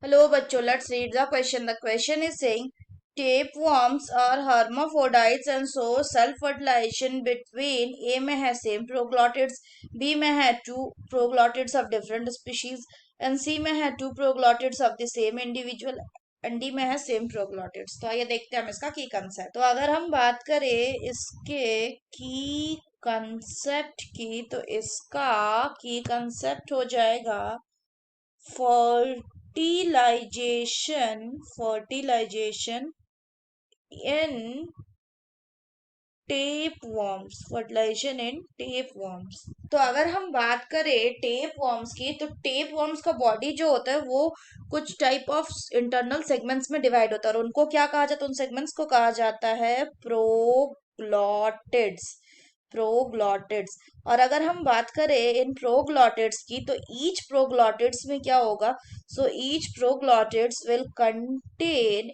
Hello, bachcho. Let's read the question. The question is saying tapeworms are hermaphrodites and so self-fertilization between A may have same proglottids, B may have two proglottids of different species, and C may have two proglottids of the same individual and D may have same proglottids. तो आइए देखते हैं हम इसका की concept. तो अगर हम बात करें इसके की कंसेप्ट की तो इसका की कंसेप्ट हो जाएगा fertilization in fertilization in tapeworms. तो अगर हम बात करें टेप वर्म्स की तो टेप वर्म्स का बॉडी जो होता है वो कुछ टाइप ऑफ इंटरनल सेगमेंट्स में डिवाइड होता है और उनको क्या कहा जाता है, उन सेगमेंट्स को कहा जाता है प्रोग्लॉटिड्स। प्रोग्लॉटिड्स। और अगर हम बात करें इन प्रोग्लॉटिड्स की तो ईच प्रोग्लॉटिड्स में क्या होगा, so each proglottids will contain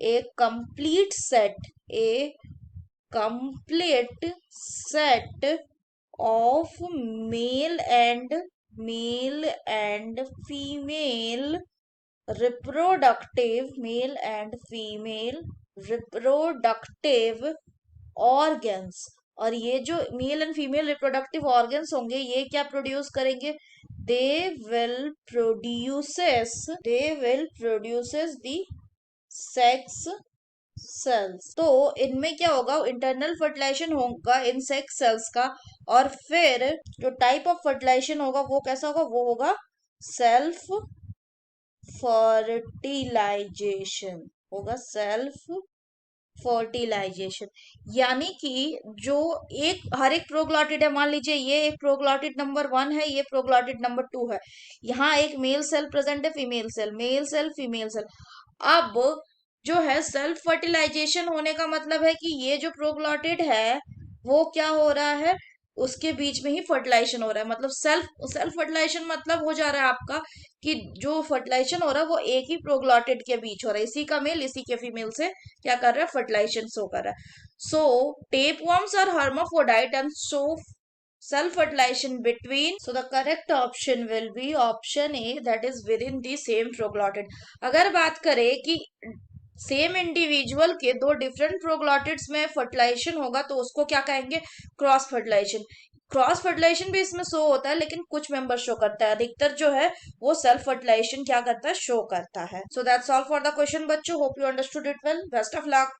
a complete set a complete set of male and female reproductive organs। और ये जो male and female reproductive organs होंगे ये क्या प्रोड्यूस करेंगे, they will produces the sex cells. तो इनमें क्या होगा, इंटरनल फर्टिलाइजेशन होगा इन सेक्स सेल्स का, और फिर जो टाइप ऑफ फर्टिलाइजेशन होगा वो कैसा होगा, वो होगा सेल्फ फर्टिलाइजेशन। यानी कि जो हर एक प्रोग्लॉटिड है, मान लीजिए ये एक प्रोग्लॉटिड नंबर 1 है, ये प्रोग्लॉटिड नंबर 2 है, यहाँ एक मेल सेल प्रेजेंट है, female cell, male cell, female cell. अब जो है सेल्फ फर्टिलाइजेशन होने का मतलब है कि ये जो प्रोग्लॉटिड है वो क्या हो रहा है, उसके बीच में ही फर्टिलाइजेशन हो रहा है। मतलब सेल्फ फर्टिलाइजेशन मतलब हो जा रहा है आपका कि जो फर्टिलाइजेशन हो रहा है वो एक ही प्रोग्लॉटिड के बीच हो रहा है, इसी का मेल इसी के फीमेल से क्या कर रहा है, फर्टिलाइजेशन शो कर रहा है। So tapeworms are hermaphrodite and so self fertilization between, so the correct option will be option A, that is within the same proglottid। अगर बात करें कि सेम इंडिविजुअल के दो डिफरेंट प्रोग्लॉटिड्स में फर्टिलाइजेशन होगा तो उसको क्या कहेंगे, क्रॉस फर्टिलाइजेशन। क्रॉस फर्टिलाइजेशन भी इसमें शो होता है लेकिन कुछ मेंबर शो करता है, अधिकतर जो है वो सेल्फ फर्टिलाइजेशन क्या करता है, शो करता है। So that's all for the question बच्चों, hope you understood it well, best of luck.